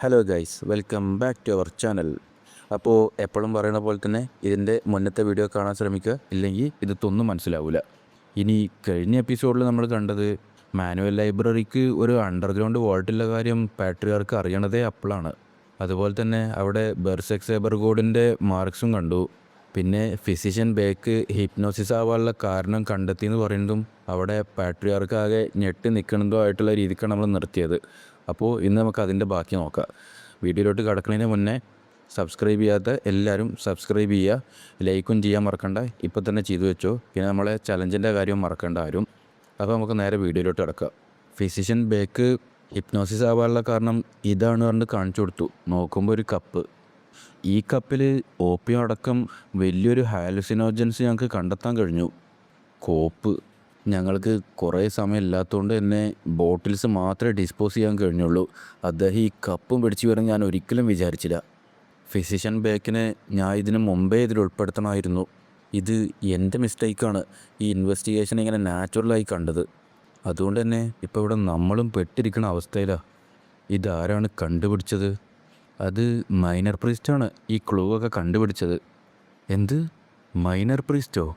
Hello guys, welcome back to our channel. അപ്പോൾ എപ്പോഴും പറയുന്ന പോലെ തന്നെ ഇതിൻ്റെ മുന്നത്തെ വീഡിയോ കാണാൻ ശ്രമിക്കുക, ഇല്ലെങ്കിൽ ഇതൊന്നും മനസ്സിലാവില്ല. ഇനി കഴിഞ്ഞ എപ്പിസോഡിൽ നമ്മൾ കണ്ടത് മാനുവൽ ലൈബ്രറിക്ക് ഒരു അണ്ടർഗ്രൗണ്ട് വോൾട്ടുള്ള കാര്യം പാട്രിയാർക്ക് അറിയണതേ അപ്പോഴാണ്. അതുപോലെ തന്നെ അവിടെ ബെർസെക് സേബർഗോഡിൻ്റെ മാർക്സും കണ്ടു. പിന്നെ ഫിസിഷ്യൻ ബേക്ക് ഹിപ്നോസിസ് ആവാനുള്ള കാരണം കണ്ടെത്തി എന്ന് പറയുന്നതും അവിടെ പാട്രിയാർക്ക് ആകെ ഞെട്ടി നിൽക്കുന്നതോ ആയിട്ടുള്ള രീതിക്കാണ് നമ്മൾ നിർത്തിയത്. അപ്പോൾ ഇന്ന് നമുക്ക് അതിൻ്റെ ബാക്കി നോക്കാം. വീഡിയോയിലോട്ട് കടക്കുന്നതിന് മുന്നേ സബ്സ്ക്രൈബ് ചെയ്യാത്ത എല്ലാവരും സബ്സ്ക്രൈബ് ചെയ്യുക, ലൈക്കും ചെയ്യാൻ മറക്കണ്ട. ഇപ്പോൾ തന്നെ ചെയ്തു വെച്ചോ. പിന്നെ നമ്മളെ ചലഞ്ചിൻ്റെ കാര്യം മറക്കേണ്ട ആരും. അപ്പോൾ നമുക്ക് നേരെ വീഡിയോയിലോട്ട് കിടക്കാം. ഫിസിഷ്യൻ ബേക്ക് ഹിപ്നോസിസ് ആവാനുള്ള കാരണം ഇതാണ് പറഞ്ഞ് കാണിച്ചു കൊടുത്തു. നോക്കുമ്പോൾ ഒരു കപ്പ്. ഈ കപ്പിൽ ഓപ്പിയം അടക്കം വലിയൊരു ഹാലുസിനോജൻസ് ഞങ്ങൾക്ക് കണ്ടെത്താൻ കഴിഞ്ഞു. കോപ്പ്. ഞങ്ങൾക്ക് കുറേ സമയം ഇല്ലാത്തതുകൊണ്ട് തന്നെ ബോട്ടിൽസ് മാത്രമേ ഡിസ്പോസ് ചെയ്യാൻ കഴിഞ്ഞുള്ളൂ. അദ്ദേഹം ഈ കപ്പും പിടിച്ച് വരാൻ ഞാൻ ഒരിക്കലും വിചാരിച്ചില്ല. ഫിസിഷ്യൻ ബേക്കിനെ ഞാൻ ഇതിന് മുമ്പേ ഇതിൽ ഉൾപ്പെടുത്തണമായിരുന്നു. ഇത് എൻ്റെ മിസ്റ്റേക്കാണ്. ഈ ഇൻവെസ്റ്റിഗേഷൻ ഇങ്ങനെ നാച്ചുറലായി കണ്ടത്. അതുകൊണ്ട് തന്നെ ഇപ്പോൾ ഇവിടെ നമ്മളും പെട്ടിരിക്കുന്ന അവസ്ഥയിലാണ്. ഇതാരാണ് കണ്ടുപിടിച്ചത്? അത് മൈനർ പ്രീസ്റ്റാണ് ഈ ക്ലൂ ഒക്കെ കണ്ടുപിടിച്ചത്. എന്ത്? മൈനർ പ്രീസ്റ്റോ?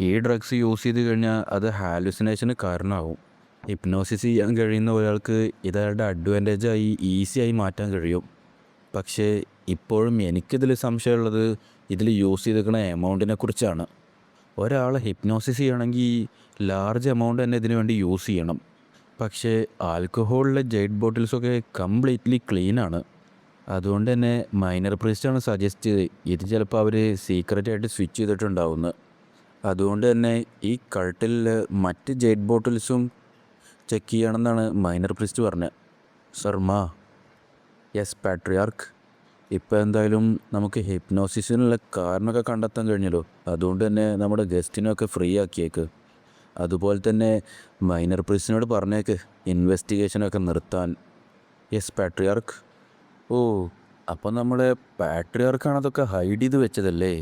ഈ ഡ്രഗ്സ് യൂസ് ചെയ്ത് കഴിഞ്ഞാൽ അത് ഹാലുസിനേഷന് കാരണമാവും. ഹിപ്നോസിസ് ചെയ്യാൻ കഴിയുന്ന ഒരാൾക്ക് ഇതയാളുടെ അഡ്വാൻറ്റേജായി ഈസിയായി മാറ്റാൻ കഴിയും. പക്ഷേ ഇപ്പോഴും എനിക്കിതിൽ സംശയമുള്ളത് ഇതിൽ യൂസ് ചെയ്തിരിക്കുന്ന എമൗണ്ടിനെ കുറിച്ചാണ്. ഒരാളെ ഹിപ്നോസിസ് ചെയ്യണമെങ്കിൽ ലാർജ് എമൗണ്ട് തന്നെ ഇതിനു വേണ്ടി യൂസ് ചെയ്യണം. പക്ഷേ ആൽക്കഹോളിലെ ജെയ്ഡ് ബോട്ടിൽസൊക്കെ കംപ്ലീറ്റ്ലി ക്ലീനാണ്. അതുകൊണ്ട് തന്നെ മൈനർ പ്രീസ്റ്റാണ് സജസ്റ്റ് ചെയ്ത് ഇത് ചിലപ്പോൾ അവർ സീക്രറ്റായിട്ട് സ്വിച്ച് ചെയ്തിട്ടുണ്ടാവുമെന്ന്. അതുകൊണ്ട് തന്നെ ഈ കൾട്ടിൽ മറ്റ് ജെയ്ഡ് ബോട്ടിൽസും ചെക്ക് ചെയ്യണമെന്നാണ് മൈനർ പ്രീസ്റ്റ് പറഞ്ഞത്. സർമാ. Yes patriarch. ഇപ്പോൾ എന്തായാലും നമുക്ക് ഹിപ്നോസിസിനുള്ള കാരണമൊക്കെ കണ്ടെത്താൻ കഴിഞ്ഞല്ലോ. അതുകൊണ്ട് തന്നെ നമ്മുടെ ഗസ്റ്റിനൊക്കെ ഫ്രീ ആക്കിയേക്ക്. അതുപോലെ തന്നെ മൈനർ പ്രീസ്റ്റിനോട് പറഞ്ഞേക്ക് ഇൻവെസ്റ്റിഗേഷനൊക്കെ നിർത്താൻ. Yes patriarch. ഓ, അപ്പോൾ നമ്മുടെ പാട്രിയാർക്കാണ് അതൊക്കെ ഹൈഡ് ചെയ്ത് വെച്ചതല്ലേ?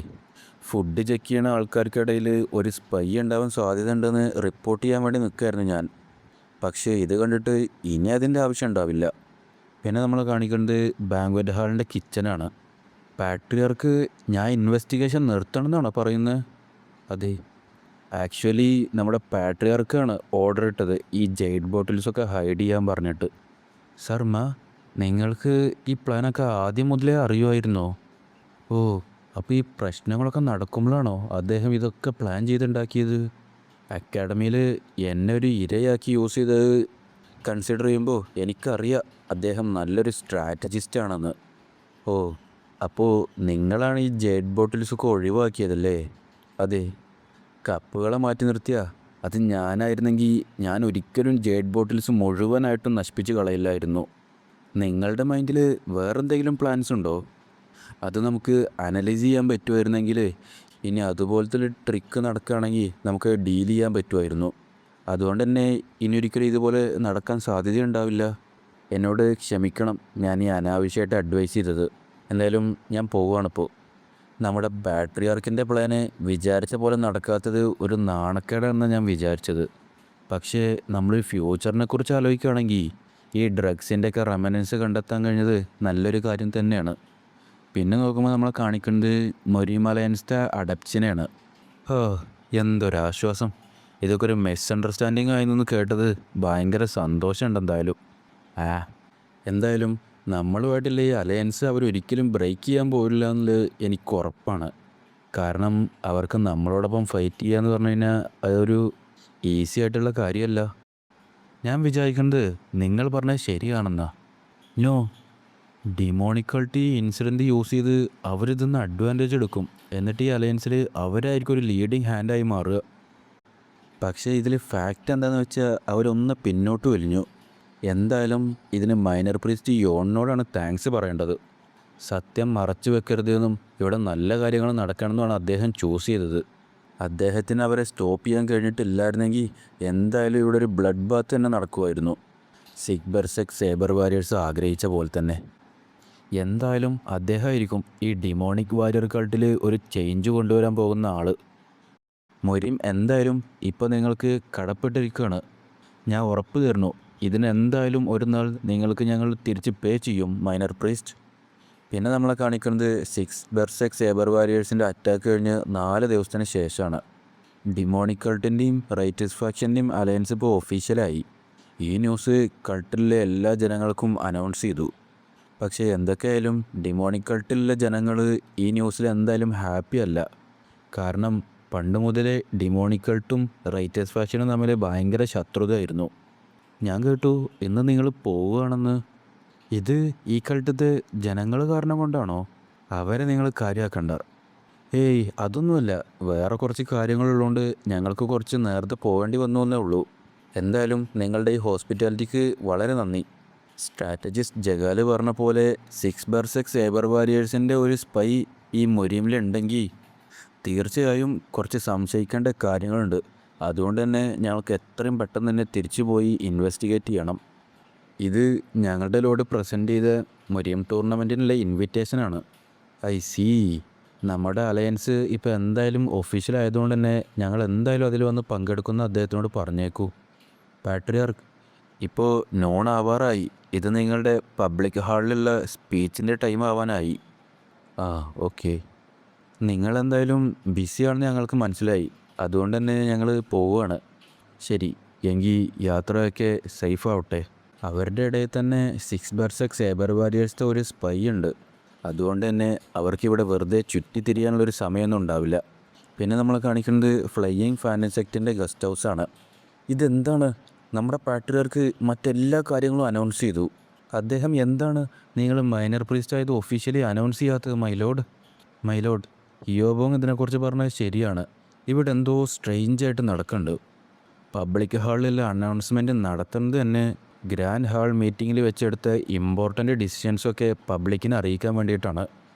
ഫുഡ് ചെക്ക് ചെയ്യണ ആൾക്കാർക്കിടയിൽ ഒരു സ്പൈ ഉണ്ടാവാൻ സാധ്യത ഉണ്ടെന്ന് റിപ്പോർട്ട് ചെയ്യാൻ വേണ്ടി നിൽക്കുമായിരുന്നു ഞാൻ. പക്ഷേ ഇത് കണ്ടിട്ട് ഇനി അതിൻ്റെ ആവശ്യം ഉണ്ടാവില്ല. പിന്നെ നമ്മൾ കാണിക്കുന്നത് ബാങ്ക്വറ്റ് ഹാളിൻ്റെ കിച്ചനാണ്. പാട്രിയാർക്ക് ഞാൻ ഇൻവെസ്റ്റിഗേഷൻ നിർത്തണം എന്നാണോ പറയുന്നത്? അതെ, ആക്ച്വലി നമ്മുടെ പാട്രിയാർക്കാണ് ഓർഡർ ഇട്ടത് ഈ ജെയ്ഡ് ബോട്ടിൽസൊക്കെ ഹൈഡ് ചെയ്യാൻ പറഞ്ഞിട്ട്. സർമ്മ, നിങ്ങൾക്ക് ഈ പ്ലാനൊക്കെ ആദ്യം മുതലേ അറിയുമായിരുന്നോ? ഓ, അപ്പോൾ ഈ പ്രശ്നങ്ങളൊക്കെ നടക്കുമ്പോഴാണോ അദ്ദേഹം ഇതൊക്കെ പ്ലാൻ ചെയ്തുണ്ടാക്കിയത്? അക്കാഡമിയിൽ എന്നെ ഒരു ഇരയാക്കി യൂസ് ചെയ്തത് കൺസിഡർ ചെയ്യുമ്പോൾ എനിക്കറിയാം അദ്ദേഹം നല്ലൊരു സ്ട്രാറ്റജിസ്റ്റാണെന്ന്. ഓ, അപ്പോൾ നിങ്ങളാണ് ഈ ജെയ്ഡ് ബോട്ടിൽസൊക്കെ ഒഴിവാക്കിയതല്ലേ? അതെ, കപ്പുകളെ മാറ്റി നിർത്തിയാൽ അത് ഞാനായിരുന്നെങ്കിൽ ഞാൻ ഒരിക്കലും ജെയ്ഡ് ബോട്ടിൽസ് മുഴുവനായിട്ടും നശിപ്പിച്ച് കളയില്ലായിരുന്നു. നിങ്ങളുടെ മൈൻഡിൽ വേറെന്തെങ്കിലും പ്ലാൻസ് ഉണ്ടോ? അത് നമുക്ക് അനലൈസ് ചെയ്യാൻ പറ്റുമായിരുന്നെങ്കിൽ ഇനി അതുപോലത്തെ ഒരു ട്രിക്ക് നടക്കുകയാണെങ്കിൽ നമുക്ക് ഡീൽ ചെയ്യാൻ പറ്റുമായിരുന്നു. അതുകൊണ്ട് തന്നെ ഇനി ഒരിക്കലും ഇതുപോലെ നടക്കാൻ സാധ്യതയുണ്ടാവില്ല. എന്നോട് ക്ഷമിക്കണം ഞാൻ ഈ അനാവശ്യമായിട്ട് അഡ്വൈസ് ചെയ്തത്. എന്തായാലും ഞാൻ പോവുകയാണിപ്പോൾ. നമ്മുടെ പാട്രിയാർക്കിൻ്റെ പ്ലാന് വിചാരിച്ച പോലെ നടക്കാത്തത് ഒരു നാണക്കേടാണെന്ന് ഞാൻ വിചാരിച്ചത്. പക്ഷേ നമ്മൾ ഫ്യൂച്ചറിനെ കുറിച്ച് ആലോചിക്കുകയാണെങ്കിൽ ഈ ഡ്രഗ്സിൻ്റെയൊക്കെ റെമനൻസ് കണ്ടെത്താൻ കഴിഞ്ഞത് നല്ലൊരു കാര്യം തന്നെയാണ്. പിന്നെ നോക്കുമ്പോൾ നമ്മളെ കാണിക്കുന്നത് മൊരിമലയൻസിൻ്റെ അഡപ്ഷനെയാണ്. എന്തൊരാശ്വാസം. ഇതൊക്കെ ഒരു മിസ്അണ്ടർസ്റ്റാൻഡിങ് ആയിരുന്നു കേട്ടത് ഭയങ്കര സന്തോഷമുണ്ട് എന്തായാലും. എന്തായാലും നമ്മളുമായിട്ടുള്ള ഈ അലയൻസ് അവരൊരിക്കലും ബ്രേക്ക് ചെയ്യാൻ പോയില്ല എന്നുള്ളത് എനിക്ക് ഉറപ്പാണ്. കാരണം അവർക്ക് നമ്മളോടൊപ്പം ഫൈറ്റ് ചെയ്യുക എന്ന് പറഞ്ഞു കഴിഞ്ഞാൽ അതൊരു ഈസി ആയിട്ടുള്ള കാര്യമല്ല. ഞാൻ വിചാരിക്കുന്നത് നിങ്ങൾ പറഞ്ഞത് ശരിയാണെന്നാ. നോ, ഡിമോണിക്കൾട്ടി ഇൻസിഡൻറ്റ് യൂസ് ചെയ്ത് അവരിതൊന്ന് അഡ്വാൻറ്റേജ് എടുക്കും. എന്നിട്ട് ഈ അലയൻസിൽ അവരായിരിക്കും ഒരു ലീഡിങ് ഹാൻഡായി മാറുക. പക്ഷേ ഇതിൽ ഫാക്റ്റ് എന്താണെന്ന് വെച്ചാൽ അവരൊന്ന് പിന്നോട്ട് വലിഞ്ഞു. എന്തായാലും ഇതിന് മൈനർ പ്രീസ്റ്റ് യോണിനോടാണ് താങ്ക്സ് പറയേണ്ടത്. സത്യം മറച്ചു വെക്കരുതെന്നും ഇവിടെ നല്ല കാര്യങ്ങൾ നടക്കണമെന്നുമാണ് അദ്ദേഹം ചൂസ് ചെയ്തത്. അദ്ദേഹത്തിന് അവരെ സ്റ്റോപ്പ് ചെയ്യാൻ കഴിഞ്ഞിട്ടില്ലായിരുന്നെങ്കിൽ എന്തായാലും ഇവിടെ ഒരു ബ്ലഡ് ബാത്ത് തന്നെ നടക്കുമായിരുന്നു. ബെർസെക് സേബർ വാരിയേഴ്സ് ആഗ്രഹിച്ച പോലെ തന്നെ. എന്തായാലും അദ്ദേഹമായിരിക്കും ഈ ഡിമോണിക് വാരിയർ കൾട്ടിൽ ഒരു ചേഞ്ച് കൊണ്ടുവരാൻ പോകുന്ന ആൾ. മൊരിം എന്തായാലും ഇപ്പോൾ നിങ്ങൾക്ക് കടപ്പെട്ടിരിക്കുകയാണ്. ഞാൻ ഉറപ്പ് തരുന്നു ഇതിനെന്തായാലും ഒരു നാൾ നിങ്ങൾക്ക് ഞങ്ങൾ തിരിച്ച് പേ ചെയ്യും മൈനർ പ്രീസ്റ്റ്. പിന്നെ നമ്മളെ കാണിക്കുന്നത് 6 ബെർസെർക് സേബർ വാരിയേഴ്സിൻ്റെ അറ്റാക്ക് കഴിഞ്ഞ് 4 ദിവസത്തിന് ശേഷമാണ്. ഡിമോണിക് കൾട്ടിൻ്റെയും റൈറ്റേഴ്സ് ഫാക്ഷൻ്റെയും അലയൻസ് ഇപ്പോൾ ഒഫീഷ്യലായി. ഈ ന്യൂസ് കൾട്ടിലെ എല്ലാ ജനങ്ങൾക്കും അനൗൺസ് ചെയ്തു. പക്ഷേ എന്തൊക്കെയായാലും ഡിമോണിക് കൾട്ടിലെ ജനങ്ങൾ ഈ ന്യൂസിൽ എന്തായാലും ഹാപ്പി അല്ല. കാരണം പണ്ട് മുതലേ ഡിമോണിക് കൾട്ടും റൈറ്റേഴ്സ് ഫാക്ഷനും തമ്മിൽ ഭയങ്കര ശത്രുതയായിരുന്നു. ഞാൻ കേട്ടു ഇന്ന് നിങ്ങൾ പോവുകയാണെന്ന്. ഇത് ഈ കൾട്ടത്തെ ജനങ്ങൾ കാരണം കൊണ്ടാണോ? അവരെ നിങ്ങൾ കാര്യമാക്കണ്ട. ഏയ് അതൊന്നുമല്ല, വേറെ കുറച്ച് കാര്യങ്ങളുള്ളതുകൊണ്ട് ഞങ്ങൾക്ക് കുറച്ച് നേരത്തെ പോകേണ്ടി വന്നു എന്നേ ഉള്ളൂ. എന്തായാലും നിങ്ങളുടെ ഈ ഹോസ്പിറ്റാലിറ്റിക്ക് വളരെ നന്ദി. സ്ട്രാറ്റജിസ്റ്റ് ജഗാല് പറഞ്ഞ പോലെ 6 ബെർസെർക് സേബർ വാരിയേഴ്സിൻ്റെ ഒരു സ്പൈ ഈ മൊരീമിലുണ്ടെങ്കിൽ തീർച്ചയായും കുറച്ച് സംശയിക്കേണ്ട കാര്യങ്ങളുണ്ട്. അതുകൊണ്ട് തന്നെ ഞങ്ങൾക്ക് എത്രയും പെട്ടെന്ന് തന്നെ തിരിച്ചു പോയി ഇൻവെസ്റ്റിഗേറ്റ് ചെയ്യണം. ഇത് ഞങ്ങളുടെ ലോഡ് പ്രസൻറ്റ് ചെയ്ത മൊരീം ടൂർണമെൻറ്റിനുള്ള ഇൻവിറ്റേഷനാണ്. I see. നമ്മുടെ അലയൻസ് ഇപ്പോൾ എന്തായാലും ഒഫീഷ്യൽ ആയതുകൊണ്ട് തന്നെ ഞങ്ങൾ എന്തായാലും അതിൽ വന്ന് പങ്കെടുക്കുന്ന അദ്ദേഹത്തിനോട് പറഞ്ഞേക്കൂ. പാട്രിയാർക്ക് ഇപ്പോൾ നോൺ ആവാറായി. ഇത് നിങ്ങളുടെ പബ്ലിക് ഹാളിലുള്ള സ്പീച്ചിൻ്റെ ടൈം ആവാനായി. ആ ഓക്കെ. നിങ്ങളെന്തായാലും ബിസിയാണെന്ന് ഞങ്ങൾക്ക് മനസ്സിലായി. അതുകൊണ്ട് തന്നെ ഞങ്ങൾ പോവുകയാണ്. ശരി, എങ്കിൽ യാത്രയൊക്കെ സേഫ് ആവട്ടെ. അവരുടെ ഇടയിൽ തന്നെ 6 ബെർസെർക് സേബർ വാരിയേഴ്സിൻ്റെ ഒരു സ്പൈ ഉണ്ട്. അതുകൊണ്ട് തന്നെ അവർക്കിവിടെ വെറുതെ ചുറ്റിത്തിരിയാനുള്ളൊരു സമയമൊന്നും ഉണ്ടാവില്ല. പിന്നെ നമ്മൾ കാണിക്കുന്നത് ഫ്ലൈയിങ് ഫാൻസെക്റ്റിൻ്റെ ഗസ്റ്റ് ഹൗസാണ്. ഇതെന്താണ്? നമ്മുടെ പാട്രിയാർക്ക് മറ്റെല്ലാ കാര്യങ്ങളും അനൗൺസ് ചെയ്തു. അദ്ദേഹം എന്താണ് നിങ്ങൾ മൈനർ പ്രീസ്റ്റ് ആയത് ഒഫീഷ്യലി അനൗൺസ് ചെയ്യാത്തത്? മൈലോഡ് ഇയോബോങ് ഇതിനെക്കുറിച്ച് പറഞ്ഞത് ശരിയാണ്. ഇവിടെ എന്തോ സ്ട്രെയിഞ്ചായിട്ട് നടക്കുന്നുണ്ട്. പബ്ലിക് ഹാളിലുള്ള അനൗൺസ്മെൻറ്റ് നടത്തുന്നത് തന്നെ ഗ്രാൻഡ് ഹാൾ മീറ്റിങ്ങിൽ വെച്ചെടുത്ത ഇമ്പോർട്ടൻ്റ് ഡിസിഷൻസൊക്കെ പബ്ലിക്കിനെ അറിയിക്കാൻ വേണ്ടിയിട്ടാണ്.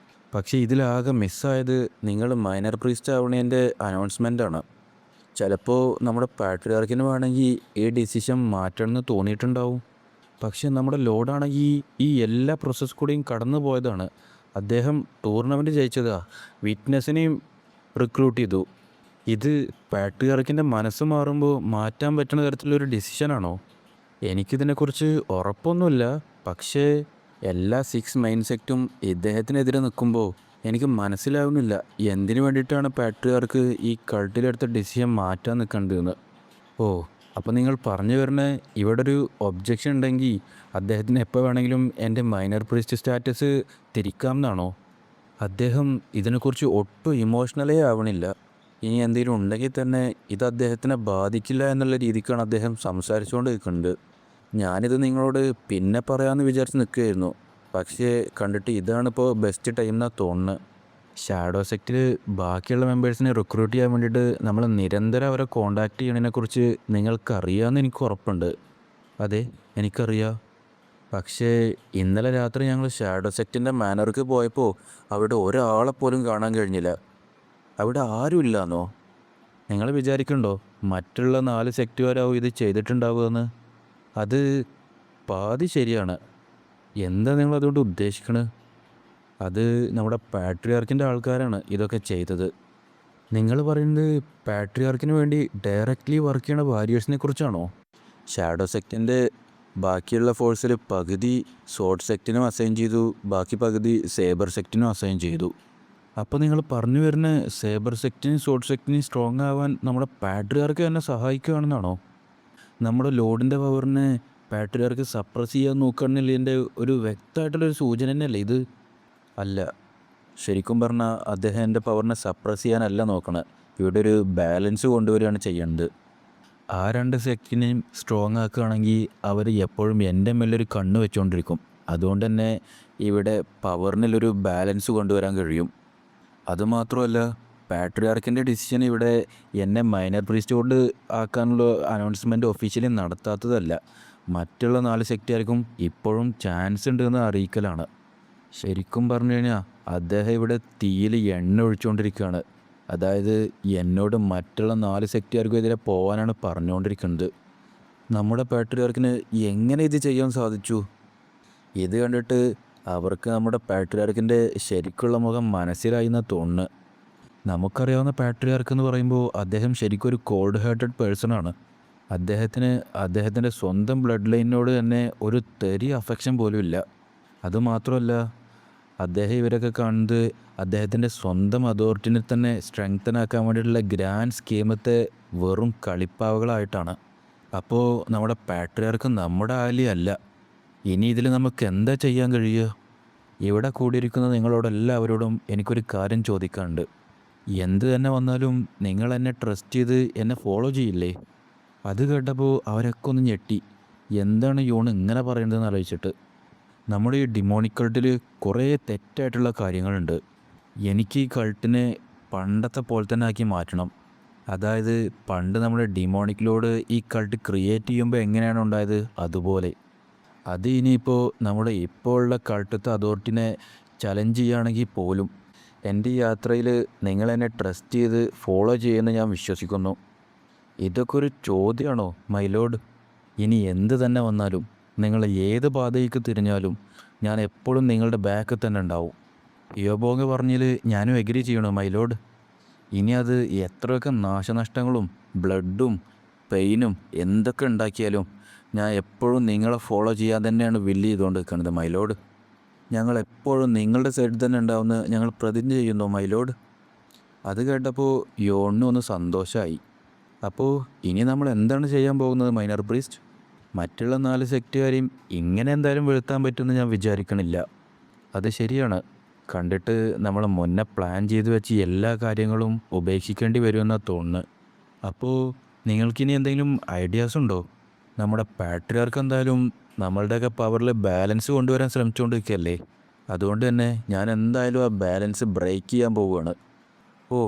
പക്ഷേ ഇതിലാകെ മിസ്സായത് നിങ്ങൾ മൈനർ പ്രീസ്റ്റ് ആവണേൻ്റെ അനൗൺസ്മെൻറ്റാണ്. ചിലപ്പോൾ നമ്മുടെ പാട്രിയാർക്കിന് വേണമെങ്കിൽ ഈ ഡിസിഷൻ മാറ്റണമെന്ന് തോന്നിയിട്ടുണ്ടാവും. പക്ഷേ നമ്മുടെ ലോഡാണെങ്കിൽ ഈ എല്ലാ പ്രോസസ്സ് കൂടിയും കടന്നു പോയതാണ്. അദ്ദേഹം ടൂർണമെൻറ്റ് ജയിച്ചതാ, വിറ്റ്നസിനെയും റിക്രൂട്ട് ചെയ്തു. ഇത് പാട്രിയാർക്കിൻ്റെ മനസ്സ് മാറുമ്പോൾ മാറ്റാൻ പറ്റുന്ന തരത്തിലൊരു ഡിസിഷനാണോ? എനിക്കിതിനെക്കുറിച്ച് ഉറപ്പൊന്നുമില്ല. പക്ഷേ എല്ലാ 6 മൈൻ സെക്റ്റും ഇദ്ദേഹത്തിനെതിരെ നിൽക്കുമ്പോൾ എനിക്ക് മനസ്സിലാവുന്നില്ല എന്തിനു വേണ്ടിയിട്ടാണ് പാട്രിയാർക്ക് ഈ കൾട്ടിലെടുത്ത ഡിസിഷൻ മാറ്റാൻ നിൽക്കേണ്ടതെന്ന്. ഓ, അപ്പോൾ നിങ്ങൾ പറഞ്ഞു വരുന്ന ഇവിടെ ഒരു ഒബ്ജക്ഷൻ ഉണ്ടെങ്കിൽ അദ്ദേഹത്തിന് എപ്പോൾ വേണമെങ്കിലും എൻ്റെ മൈനർ പ്രീസ്റ്റ് സ്റ്റാറ്റസ് തിരിക്കാമെന്നാണോ? അദ്ദേഹം ഇതിനെക്കുറിച്ച് ഒട്ടും ഇമോഷണലേ ആവണില്ല. ഇനി എന്തെങ്കിലും ഉണ്ടെങ്കിൽ തന്നെ ഇത് അദ്ദേഹത്തിനെ ബാധിക്കില്ല എന്നുള്ള രീതിക്കാണ് അദ്ദേഹം സംസാരിച്ചുകൊണ്ട് നിൽക്കുന്നത്. ഞാനിത് നിങ്ങളോട് പിന്നെ പറയാമെന്ന് വിചാരിച്ച് നിൽക്കുകയായിരുന്നു. പക്ഷേ കണ്ടിട്ട് ഇതാണിപ്പോൾ ബെസ്റ്റ് ടൈം എന്നാണ് തോന്നുന്നത്. ഷാഡോ സെക്റ്റിൽ ബാക്കിയുള്ള മെമ്പേഴ്സിനെ റിക്രൂട്ട് ചെയ്യാൻ വേണ്ടിയിട്ട് നമ്മൾ നിരന്തരം അവരെ കോൺടാക്റ്റ് ചെയ്യണതിനെക്കുറിച്ച് നിങ്ങൾക്കറിയാമെന്ന് എനിക്ക് ഉറപ്പുണ്ട്. അതെ, എനിക്കറിയാം. പക്ഷേ ഇന്നലെ രാത്രി ഞങ്ങൾ ഷാഡോ സെക്റ്റിൻ്റെ മാനർക്ക് പോയപ്പോൾ അവിടെ ഒരാളെപ്പോലും കാണാൻ കഴിഞ്ഞില്ല. അവിടെ ആരുമില്ലാന്നോ? നിങ്ങൾ വിചാരിക്കണ്ടോ മറ്റുള്ള 4 സെക്റ്റുകാരാവും ഇത് ചെയ്തിട്ടുണ്ടാവുകയെന്ന്? അത് പാതി ശരിയാണ്. എന്താ നിങ്ങളതുകൊണ്ട് ഉദ്ദേശിക്കണത്? അത് നമ്മുടെ പാട്രിയാർക്കിൻ്റെ ആൾക്കാരാണ് ഇതൊക്കെ ചെയ്തത്. നിങ്ങൾ പറയുന്നത് പാട്രിയാർക്കിന് വേണ്ടി ഡയറക്റ്റ്ലി വർക്ക് ചെയ്യണ വാരിയേഴ്സിനെ കുറിച്ചാണോ? ഷാഡോ സെക്റ്റിൻ്റെ ബാക്കിയുള്ള ഫോഴ്സിൽ പകുതി സോർഡ് സെക്റ്റിനും അസൈൻ ചെയ്തു, ബാക്കി പകുതി സേബർ സെക്റ്റിനും അസൈൻ ചെയ്തു. അപ്പോൾ നിങ്ങൾ പറഞ്ഞു വരുന്ന സേബർ സെക്റ്റിനും സോർഡ് സെക്റ്റിനും സ്ട്രോങ് ആവാൻ നമ്മുടെ പാട്രിയാർക്ക് തന്നെ സഹായിക്കുകയാണെന്നാണോ? നമ്മുടെ ലോഡിൻ്റെ പവറിനെ പാട്രിയാർക്ക് സപ്രസ് ചെയ്യാൻ നോക്കുകയാണെന്നുള്ളതിൻ്റെ ഒരു വ്യക്തമായിട്ടുള്ളൊരു സൂചന തന്നെയല്ലേ ഇത്? അല്ല, ശരിക്കും പറഞ്ഞാൽ അദ്ദേഹം എൻ്റെ പവറിനെ സപ്രസ് ചെയ്യാനല്ല നോക്കണത്. ഇവിടെ ഒരു ബാലൻസ് കൊണ്ടുവരികയാണ് ചെയ്യേണ്ടത്. ആ 2 സെക്റ്റിനെയും സ്ട്രോങ് ആക്കുകയാണെങ്കിൽ അവർ എപ്പോഴും എൻ്റെ മേലൊരു കണ്ണ് വെച്ചുകൊണ്ടിരിക്കും. അതുകൊണ്ട് തന്നെ ഇവിടെ പവറിനൊരു ബാലൻസ് കൊണ്ടുവരാൻ കഴിയും. അതുമാത്രമല്ല, പാട്രിയാർക്കിൻ്റെ ഡിസിഷൻ ഇവിടെ എന്നെ മൈനർ പ്രീസ്റ്റ് കൊണ്ട് ആക്കാനുള്ള അനൗൺസ്മെൻറ്റ് ഒഫീഷ്യലി നടത്താത്തതല്ല, മറ്റുള്ള 4 സെക്റ്റുകാർക്കും ഇപ്പോഴും ചാൻസ് ഉണ്ടെന്ന് അറിയിക്കലാണ്. ശരിക്കും പറഞ്ഞു കഴിഞ്ഞാൽ അദ്ദേഹം ഇവിടെ തീയിൽ എണ്ണ ഒഴിച്ചുകൊണ്ടിരിക്കുകയാണ്. അതായത് എന്നോട് മറ്റുള്ള 4 സെക്റ്റുകാർക്കും എതിരെ പോകാനാണ് പറഞ്ഞുകൊണ്ടിരിക്കുന്നത്. നമ്മുടെ പാട്രിയാർക്കിന് എങ്ങനെ ഇത് ചെയ്യാൻ സാധിച്ചു? ഇത് കണ്ടിട്ട് അവർക്ക് നമ്മുടെ പാട്രിയാർക്കിൻ്റെ ശരിക്കുള്ള മുഖം മനസ്സിലായി എന്നാണ് തോന്നുന്നത്. നമുക്കറിയാവുന്ന പാട്രിയാർക്ക് എന്ന് പറയുമ്പോൾ അദ്ദേഹം ശരിക്കും ഒരു കോൾഡ് ഹാർട്ടഡ് പേഴ്സണാണ്. അദ്ദേഹത്തിൻ്റെ സ്വന്തം ബ്ലഡ് ലൈനിനോട് തന്നെ ഒരു തരി അഫെക്ഷൻ പോലും ഇല്ല. അതുമാത്രമല്ല, അദ്ദേഹം ഇവരൊക്കെ കാണുന്നത് അദ്ദേഹത്തിൻ്റെ സ്വന്തം അതോറിറ്റിനെ തന്നെ സ്ട്രെങ്തനാക്കാൻ വേണ്ടിയിട്ടുള്ള ഗ്രാൻഡ് സ്കീമത്തെ വെറും കളിപ്പാവകളായിട്ടാണ്. അപ്പോൾ നമ്മുടെ പാട്രിയാർക്ക് നമ്മുടെ ആലി അല്ല. ഇനി ഇതിൽ നമുക്ക് എന്താ ചെയ്യാൻ കഴിയുക? ഇവിടെ കൂടിയിരിക്കുന്ന നിങ്ങളോടെല്ലാവരോടും എനിക്കൊരു കാര്യം ചോദിക്കാനുണ്ട്. എന്ത് തന്നെ വന്നാലും നിങ്ങൾ എന്നെ ട്രസ്റ്റ് ചെയ്ത് എന്നെ ഫോളോ ചെയ്യില്ലേ? അത് കേട്ടപ്പോൾ അവരൊക്കെ ഒന്ന് ഞെട്ടി. എന്താണ് യോൺ ഇങ്ങനെ പറയുന്നതെന്ന് ആലോചിച്ചിട്ട്. നമ്മുടെ ഈ ഡിമോണിക് കൾട്ടിൽ കുറേ തെറ്റായിട്ടുള്ള കാര്യങ്ങളുണ്ട്. എനിക്ക് ഈ കൾട്ടിനെ പണ്ടത്തെ പോലെ തന്നെ ആക്കി മാറ്റണം. അതായത് പണ്ട് നമ്മൾ ഡിമോണിക്കിലോട് ഈ കൾട്ട് ക്രിയേറ്റ് ചെയ്യുമ്പോൾ എങ്ങനെയാണ് ഉണ്ടായത് അതുപോലെ. അത് ഇനിയിപ്പോൾ നമ്മുടെ ഇപ്പോൾ ഉള്ള കൾട്ടത്തെ അതോറിറ്റിനെ ചലഞ്ച് ചെയ്യുകയാണെങ്കിൽ പോലും എൻ്റെ ഈ യാത്രയിൽ നിങ്ങളെന്നെ ട്രസ്റ്റ് ചെയ്ത് ഫോളോ ചെയ്യുമെന്ന് ഞാൻ വിശ്വസിക്കുന്നു. ഇതൊക്കെ ഒരു ചോദ്യമാണോ മൈലോഡ്? ഇനി എന്ത് തന്നെ വന്നാലും, നിങ്ങൾ ഏത് പാതയ്ക്ക് തിരിഞ്ഞാലും ഞാൻ എപ്പോഴും നിങ്ങളുടെ ബാക്കിൽ തന്നെ ഉണ്ടാവും. യോബോങ് പറഞ്ഞതിൽ ഞാനും എഗ്രി ചെയ്യണോ മൈലോഡ്? ഇനി അത് എത്രയൊക്കെ നാശനഷ്ടങ്ങളും ബ്ലഡും പെയിനും എന്തൊക്കെ ഉണ്ടാക്കിയാലും ഞാൻ എപ്പോഴും നിങ്ങളെ ഫോളോ ചെയ്യാൻ തന്നെയാണ് വില്ല് ചെയ്തുകൊണ്ട് നിൽക്കുന്നത് മൈലോഡ്. ഞങ്ങൾ എപ്പോഴും നിങ്ങളുടെ സൈഡിൽ തന്നെ ഉണ്ടാവുമെന്ന് ഞങ്ങൾ പ്രതിജ്ഞ ചെയ്യുന്നു മൈലോഡ്. അത് കേട്ടപ്പോൾ യോണിന് ഒന്ന് സന്തോഷമായി. അപ്പോൾ ഇനി നമ്മൾ എന്താണ് ചെയ്യാൻ പോകുന്നത് മൈനർ പ്രീസ്റ്റ്? മറ്റുള്ള 4 സെക്റ്റുകാരെയും ഇങ്ങനെ എന്തായാലും വീഴ്ത്താൻ പറ്റുമെന്ന് ഞാൻ വിചാരിക്കണില്ല. അത് ശരിയാണ്. കണ്ടിട്ട് നമ്മൾ മുന്നേ പ്ലാൻ ചെയ്ത് വെച്ച് എല്ലാ കാര്യങ്ങളും ഉപേക്ഷിക്കേണ്ടി വരുമെന്നാണ് തോന്നുന്നത്. അപ്പോൾ നിങ്ങൾക്കിനി എന്തെങ്കിലും ഐഡിയാസ് ഉണ്ടോ? നമ്മുടെ പാട്രിയാർക്ക് എന്തായാലും നമ്മളുടെയൊക്കെ പവറിൽ ബാലൻസ് കൊണ്ടുവരാൻ ശ്രമിച്ചുകൊണ്ടിരിക്കുകയല്ലേ. അതുകൊണ്ട് തന്നെ ഞാൻ എന്തായാലും ആ ബാലൻസ് ബ്രേക്ക് ചെയ്യാൻ പോവുകയാണ്. ഓ,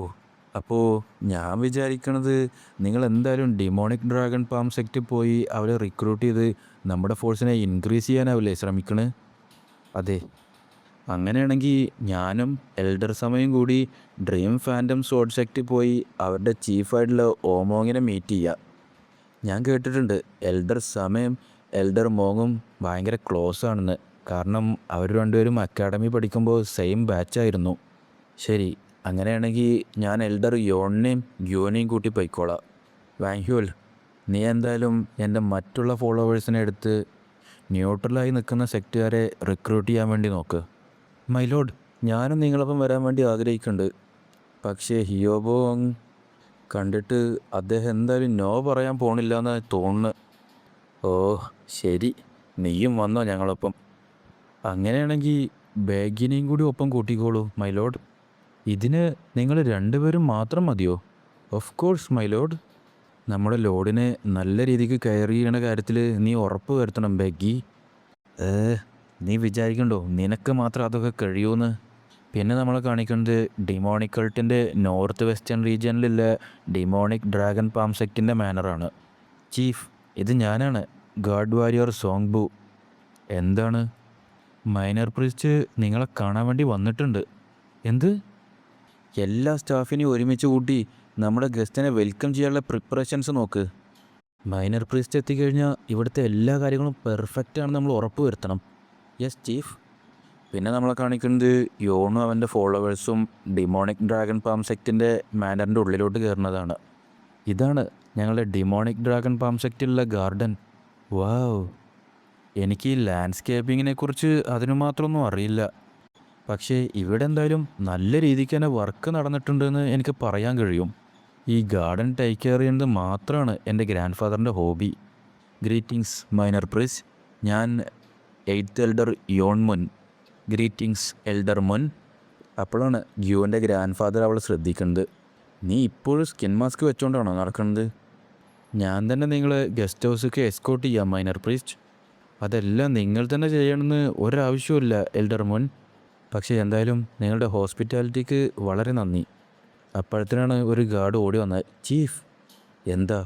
അപ്പോൾ ഞാൻ വിചാരിക്കണത് നിങ്ങൾ എന്തായാലും ഡിമോണിക് ഡ്രാഗൺ പാം സെക്റ്റ് പോയി അവരെ റിക്രൂട്ട് ചെയ്ത് നമ്മുടെ ഫോഴ്സിനെ ഇൻക്രീസ് ചെയ്യാനാവില്ലേ ശ്രമിക്കണേ? അതെ, അങ്ങനെയാണെങ്കിൽ ഞാനും എൽഡർ സമയം കൂടി ഡ്രീം ഫാൻറ്റം സോഡ് സെക്റ്റ് പോയി അവരുടെ ചീഫായിട്ടുള്ള ഓമോങ്ങിനെ മീറ്റ് ചെയ്യുക. ഞാൻ കേട്ടിട്ടുണ്ട് എൽഡർ സമയം എൽഡർ മോങ്ങും ഭയങ്കര ക്ലോസ് ആണെന്ന്. കാരണം അവർ രണ്ടുപേരും അക്കാഡമി പഠിക്കുമ്പോൾ സെയിം ബാച്ചായിരുന്നു. ശരി, അങ്ങനെയാണെങ്കിൽ ഞാൻ എൽഡർ യോണിനെയും ഗ്യോനെയും കൂട്ടി പോയിക്കോളാം. വാങ്ഹ്യുൽ, നീ എന്തായാലും എൻ്റെ മറ്റുള്ള ഫോളോവേഴ്സിനെ എടുത്ത് ന്യൂട്രലായി നിൽക്കുന്ന സെക്റ്റുകാരെ റിക്രൂട്ട് ചെയ്യാൻ വേണ്ടി നോക്ക്. മൈലോഡ്, ഞാനും നിങ്ങളൊപ്പം വരാൻ വേണ്ടി ആഗ്രഹിക്കുന്നുണ്ട്. പക്ഷേ ഹിയോബോങ് കണ്ടിട്ട് അദ്ദേഹം എന്തായാലും നോ പറയാൻ പോണില്ല എന്നാണ് തോന്നുന്നത്. ഓ ശരി, നീയും വന്നോ ഞങ്ങളൊപ്പം? അങ്ങനെയാണെങ്കിൽ ബാഗിനെയും കൂടി ഒപ്പം കൂട്ടിക്കോളൂ മൈലോഡ്. ഇതിന് നിങ്ങൾ രണ്ടുപേരും മാത്രം മതിയോ? Of course മൈലോഡ്. നമ്മുടെ ലോഡിനെ നല്ല രീതിക്ക് കെയർ ചെയ്യണ കാര്യത്തിൽ നീ ഉറപ്പ് വരുത്തണം ബെഗ്ഗി. നീ വിചാരിക്കണ്ടോ നിനക്ക് മാത്രം അതൊക്കെ കഴിയുമെന്ന്? പിന്നെ നമ്മളെ കാണിക്കുന്നത് ഡിമോണിക് കൾട്ടിൻ്റെ നോർത്ത് വെസ്റ്റേൺ റീജിയനിലുള്ള ഡിമോണിക് ഡ്രാഗൺ പാം സെക്റ്റിൻ്റെ മാനറാണ്. ചീഫ്, ഇത് ഞാനാണ്, ഗാഡ് വാരിയർ സോങ് ബു. എന്താണ്? മൈനർ പ്രീസ്റ്റ് നിങ്ങളെ കാണാൻ വേണ്ടി വന്നിട്ടുണ്ട്. എന്ത്? എല്ലാ സ്റ്റാഫിനെയും ഒരുമിച്ച് കൂട്ടി നമ്മുടെ ഗസ്റ്റിനെ വെൽക്കം ചെയ്യാനുള്ള പ്രിപ്പറേഷൻസ് നോക്ക്. മൈനർ പ്രീസ്റ്റ് എത്തിക്കഴിഞ്ഞാൽ ഇവിടുത്തെ എല്ലാ കാര്യങ്ങളും പെർഫെക്റ്റ് ആണെന്ന് നമ്മൾ ഉറപ്പ് വരുത്തണം. Yes chief. പിന്നെ നമ്മളെ കാണിക്കുന്നത് യോണും അവൻ്റെ ഫോളോവേഴ്സും ഡിമോണിക് ഡ്രാഗൺ പാം സെക്റ്റിൻ്റെ മാനറിൻ്റെ ഉള്ളിലോട്ട് കയറുന്നതാണ്. ഇതാണ് ഞങ്ങളുടെ ഡിമോണിക് ഡ്രാഗൺ പാം സെക്റ്റിലുള്ള ഗാർഡൻ. വാവ്, എനിക്ക് ഈ ലാൻഡ്സ്കേപ്പിങ്ങിനെ കുറിച്ച് അതിനു മാത്രമൊന്നും അറിയില്ല. പക്ഷേ ഇവിടെ എന്തായാലും നല്ല രീതിക്ക് തന്നെ വർക്ക് നടന്നിട്ടുണ്ടെന്ന് എനിക്ക് പറയാൻ കഴിയും. ഈ ഗാർഡൻ ടേക്ക് കെയർ ചെയ്യുന്നത് മാത്രമാണ് എൻ്റെ ഗ്രാൻഡ് ഫാദറിൻ്റെ ഹോബി. Greetings minor priest. ഞാൻ 8th എൽഡർ യോൺ മുൻ. ഗ്രീറ്റിംഗ്സ് എൽഡർ മുൻ. അപ്പോഴാണ് ഗ്യൂവിൻ്റെ ഗ്രാൻഡ് ഫാദർ അവൾ ശ്രദ്ധിക്കുന്നത്. നീ ഇപ്പോഴും സ്കിൻ മാസ്ക് വെച്ചുകൊണ്ടാണോ നടക്കുന്നത്? ഞാൻ തന്നെ നിങ്ങളെ ഗസ്റ്റ് ഹൗസിലേക്ക് എസ്കോർട്ട് ചെയ്യാം മൈനർ പ്രീസ്റ്റ്. അതെല്ലാം നിങ്ങൾ തന്നെ ചെയ്യണമെന്ന് ഒരാവശ്യമില്ല എൽഡർ മുൻ. പക്ഷേ എന്തായാലും നിങ്ങളുടെ ഹോസ്പിറ്റാലിറ്റിക്ക് വളരെ നന്ദി. അപ്പോഴത്തേനാണ് ഒരു ഗാർഡ് ഓടി വന്നത്. ചീഫ്, എന്താ?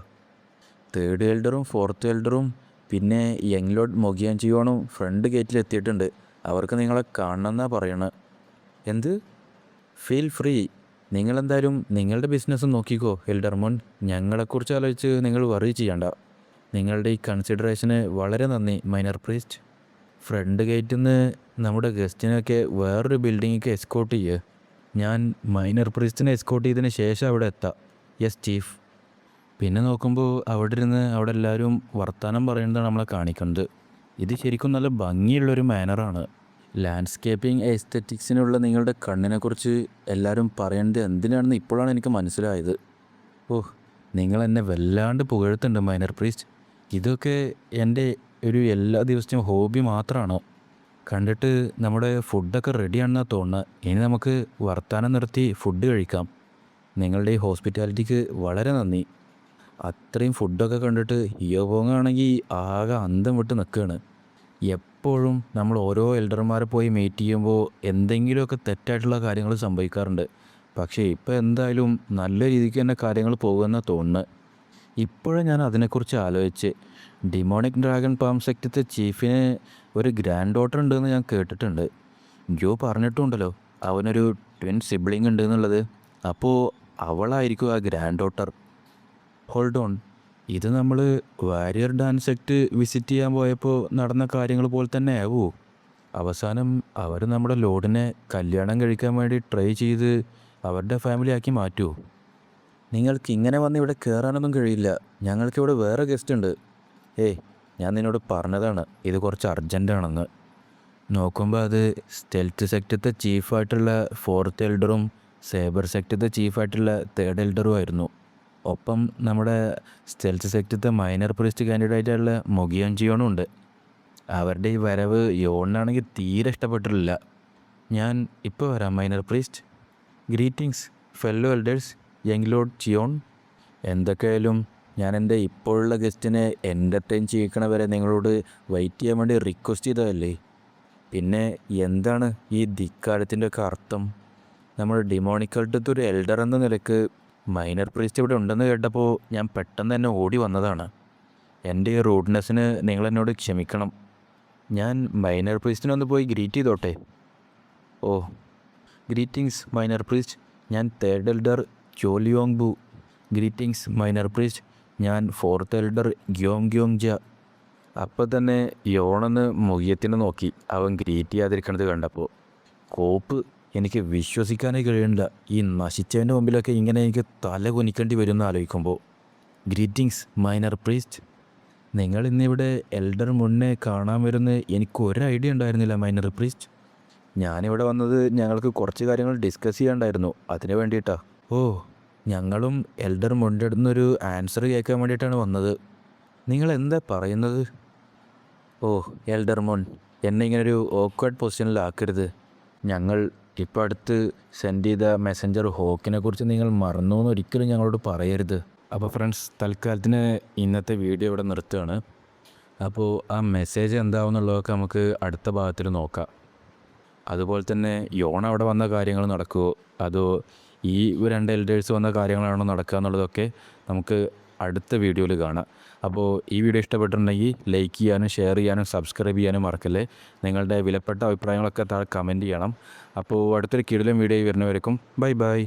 3rd എൽഡറും 4th എൽഡറും പിന്നെ യങ് ലോഡ് മൊഗിയാൻജിയോണും ഫ്രണ്ട് ഗേറ്റിൽ എത്തിയിട്ടുണ്ട്. അവർക്ക് നിങ്ങളെ കാണണമെന്നാണ് പറയണത്. എന്ത്? Feel free. നിങ്ങളെന്തായാലും നിങ്ങളുടെ ബിസിനസ് നോക്കിക്കോ എൽഡർ മുൻ. ഞങ്ങളെക്കുറിച്ച് ആലോചിച്ച് നിങ്ങൾ വറി ചെയ്യണ്ട. നിങ്ങളുടെ ഈ കൺസിഡറേഷന് വളരെ നന്ദി മൈനർ പ്രീസ്റ്റ്. ഫ്രണ്ട് ഗേറ്റിൽ നിന്ന് നമ്മുടെ ഗസ്റ്റിനൊക്കെ വേറൊരു ബിൽഡിങ്ങിലേക്ക് എസ്കോർട്ട് ചെയ്യുക. ഞാൻ മൈനർ പ്രീസ്റ്റിനെ എസ്കോർട്ട് ചെയ്തതിന് ശേഷം അവിടെ എത്താം. Yes chief. പിന്നെ നോക്കുമ്പോൾ അവിടെ ഇരുന്ന് അവിടെ എല്ലാവരും വർത്തമാനം പറയുന്നതാണ് നമ്മളെ കാണിക്കുന്നത്. ഇത് ശരിക്കും നല്ല ഭംഗിയുള്ളൊരു മാനറാണ്. ലാൻഡ്സ്കേപ്പിംഗ് എസ്തെറ്റിക്സിനുള്ള നിങ്ങളുടെ കണ്ണിനെക്കുറിച്ച് എല്ലാവരും പറയേണ്ടത് എന്തിനാണെന്ന് ഇപ്പോഴാണ് എനിക്ക് മനസ്സിലായത്. ഓഹ്, നിങ്ങൾ എന്നെ വല്ലാണ്ട് പുകഴ്ത്തുന്നുണ്ട് മൈനർ പ്രീസ്റ്റ്. ഇതൊക്കെ എൻ്റെ ഒരു എല്ലാ ദിവസത്തെയും ഹോബി മാത്രമാണോ? കണ്ടിട്ട് നമ്മുടെ ഫുഡൊക്കെ റെഡിയാണെന്നാണ് തോന്നുന്നത്. ഇനി നമുക്ക് വർത്താനം നിർത്തി ഫുഡ് കഴിക്കാം. നിങ്ങളുടെ ഈ ഹോസ്പിറ്റാലിറ്റിക്ക് വളരെ നന്ദി. അത്രയും ഫുഡൊക്കെ കണ്ടിട്ട് ഹിയോബോങ്ങാണെങ്കിൽ ആകെ അന്തം വിട്ട് നിൽക്കുകയാണ്. എപ്പോഴും നമ്മൾ ഓരോ എൽഡർമാരെ പോയി മീറ്റ് ചെയ്യുമ്പോൾ എന്തെങ്കിലുമൊക്കെ തെറ്റായിട്ടുള്ള കാര്യങ്ങൾ സംഭവിക്കാറുണ്ട്. പക്ഷേ ഇപ്പോൾ എന്തായാലും നല്ല രീതിക്ക് തന്നെ കാര്യങ്ങൾ പോകുമെന്നാണ് തോന്നുന്നത്. ഇപ്പോഴും ഞാൻ അതിനെക്കുറിച്ച് ആലോചിച്ച്, ഡിമോണിക് ഡ്രാഗൺ പാം സെക്ടത്തെ ചീഫിന് ഒരു ഗ്രാൻഡ് ഡോട്ടർ ഉണ്ടെന്ന് ഞാൻ കേട്ടിട്ടുണ്ട്. ജോ പറഞ്ഞിട്ടുണ്ടല്ലോ അവനൊരു ട്വിൻ സിബ്ലിംഗ് ഉണ്ട് എന്നുള്ളത്. അപ്പോൾ അവളായിരിക്കും ആ ഗ്രാൻഡ് ഡോട്ടർ. ഹോൾഡ് ഓൺ, ഇത് നമ്മൾ വാരിയർ ഡാൻസ് സെക്ട് വിസിറ്റ് ചെയ്യാൻ പോയപ്പോൾ നടന്ന കാര്യങ്ങൾ പോലെ തന്നെ ആവുമോ? അവസാനം അവർ നമ്മുടെ ലോഡിനെ കല്യാണം കഴിക്കാൻ വേണ്ടി ട്രൈ ചെയ്ത് അവരുടെ ഫാമിലി ആക്കി മാറ്റുമോ? നിങ്ങൾക്ക് ഇങ്ങനെ വന്ന് ഇവിടെ കയറാനൊന്നും കഴിയില്ല. ഞങ്ങൾക്കിവിടെ വേറെ ഗസ്റ്റ് ഉണ്ട്. ഏയ്, ഞാൻ നിന്നോട് പറഞ്ഞതാണ് ഇത് കുറച്ച് അർജൻറ്റാണെന്ന്. നോക്കുമ്പോൾ അത് സ്റ്റെൽത്ത് സെക്ടത്തെ ചീഫായിട്ടുള്ള 4th എൽഡറും സേബർ സെക്ടത്തെ ചീഫായിട്ടുള്ള 3rd എൽഡറും ആയിരുന്നു. ഒപ്പം നമ്മുടെ സ്റ്റെൽത്ത് സെക്ടത്തെ മൈനർ പ്രീസ്റ്റ് കാൻഡിഡേറ്റായിട്ടുള്ള മൊഗിയോൻ ജിയോണും ഉണ്ട്. അവരുടെ ഈ വരവ് യോണിനാണെങ്കിൽ തീരെ ഇഷ്ടപ്പെട്ടിട്ടില്ല. ഞാൻ ഇപ്പോൾ വരാം minor priest. Greetings fellow elders, young lord ചിയോൺ. എന്തൊക്കെയായാലും ഞാൻ എൻ്റെ ഇപ്പോഴുള്ള ഗസ്റ്റിനെ എൻ്റർടൈൻ ചെയ്യിക്കണ വരെ നിങ്ങളോട് വെയിറ്റ് ചെയ്യാൻ വേണ്ടി റിക്വസ്റ്റ് ചെയ്തതല്ലേ. പിന്നെ എന്താണ് ഈ ധിക്കാരത്തിൻ്റെ ഒക്കെ അർത്ഥം? നമ്മൾ ഡിമോണിക്കൾട്ടത്തെ ഒരു എൽഡർ എന്ന നിലക്ക് മൈനർ പ്രീസ്റ്റ് ഇവിടെ ഉണ്ടെന്ന് കേട്ടപ്പോൾ ഞാൻ പെട്ടെന്ന് തന്നെ ഓടി വന്നതാണ്. എൻ്റെ ഈ റൂഡ്നെസ്സിന് നിങ്ങളെന്നോട് ക്ഷമിക്കണം. ഞാൻ മൈനർ പ്രീസ്റ്റിനെ ഒന്ന് പോയി ഗ്രീറ്റ് ചെയ്തോട്ടെ? ഓ, ഗ്രീറ്റിങ്സ് മൈനർ പ്രീസ്റ്റ്. ഞാൻ 3rd എൽഡർ ചോലിയോങ് ബു. Greetings minor priest. ഞാൻ 4th എൽഡർ ഗ്യോങ് ജ. അപ്പോൾ തന്നെ യോണെന്ന് മുഖ്യത്തിനെ നോക്കി അവൻ ഗ്രീറ്റ് ചെയ്യാതിരിക്കണത് കണ്ടപ്പോൾ. കോപ്പ്, എനിക്ക് വിശ്വസിക്കാനേ കഴിയണില്ല. ഈ നശിച്ചതിൻ്റെ മുമ്പിലൊക്കെ ഇങ്ങനെ എനിക്ക് തല കുനിക്കേണ്ടി വരുമെന്ന് ആലോചിക്കുമ്പോൾ. Greetings minor priest. നിങ്ങൾ ഇന്നിവിടെ എൽഡർ മുന്നേ കാണാൻ വരുന്ന എനിക്ക് ഒരു ഐഡിയ ഉണ്ടായിരുന്നില്ല മൈനർ പ്രീസ്റ്റ്. ഞാനിവിടെ വന്നത് ഞങ്ങൾക്ക് കുറച്ച് കാര്യങ്ങൾ ഡിസ്കസ് ചെയ്യാണ്ടായിരുന്നു, അതിന് വേണ്ടിയിട്ടാണ്. ഓ, ഞങ്ങളും എൽഡർ മുന്നിടുന്നൊരു ആൻസർ കേൾക്കാൻ വേണ്ടിയിട്ടാണ് വന്നത്. നിങ്ങൾ എന്താ പറയുന്നത്? ഓ എൽഡർ മോൻ, എന്നെ ഇങ്ങനൊരു ഓക്വേർഡ് പൊസിഷനിലാക്കരുത്. ഞങ്ങൾ ഇപ്പോൾ അടുത്ത് സെൻഡ് ചെയ്ത മെസ്സഞ്ചർ ഹോക്കിനെ കുറിച്ച് നിങ്ങൾ മറന്നു എന്ന് ഒരിക്കലും ഞങ്ങളോട് പറയരുത്. അപ്പോൾ ഫ്രണ്ട്സ്, തൽക്കാലത്തിന് ഇന്നത്തെ വീഡിയോ ഇവിടെ നിർത്തുകയാണ്. അപ്പോൾ ആ മെസ്സേജ് എന്താവുന്നുള്ളതൊക്കെ നമുക്ക് അടുത്ത ഭാഗത്തിൽ നോക്കാം. അതുപോലെ തന്നെ യോൺ അവിടെ വന്ന കാര്യങ്ങൾ നടക്കുമോ, അതോ ഈ 2 എൽഡേഴ്സ് വന്ന കാര്യങ്ങളാണോ നടക്കുക എന്നുള്ളതൊക്കെ നമുക്ക് അടുത്ത വീഡിയോയിൽ കാണാം. അപ്പോൾ ഈ വീഡിയോ ഇഷ്ടപ്പെട്ടിട്ടുണ്ടെങ്കിൽ ലൈക്ക് ചെയ്യാനും ഷെയർ ചെയ്യാനും സബ്സ്ക്രൈബ് ചെയ്യാനും മറക്കല്ലേ. നിങ്ങളുടെ വിലപ്പെട്ട അഭിപ്രായങ്ങളൊക്കെ താഴെ കമൻറ്റ് ചെയ്യണം. അപ്പോൾ അടുത്തൊരു കിടിലൻ വീഡിയോ വരുന്നവരേക്കും ബൈ ബൈ.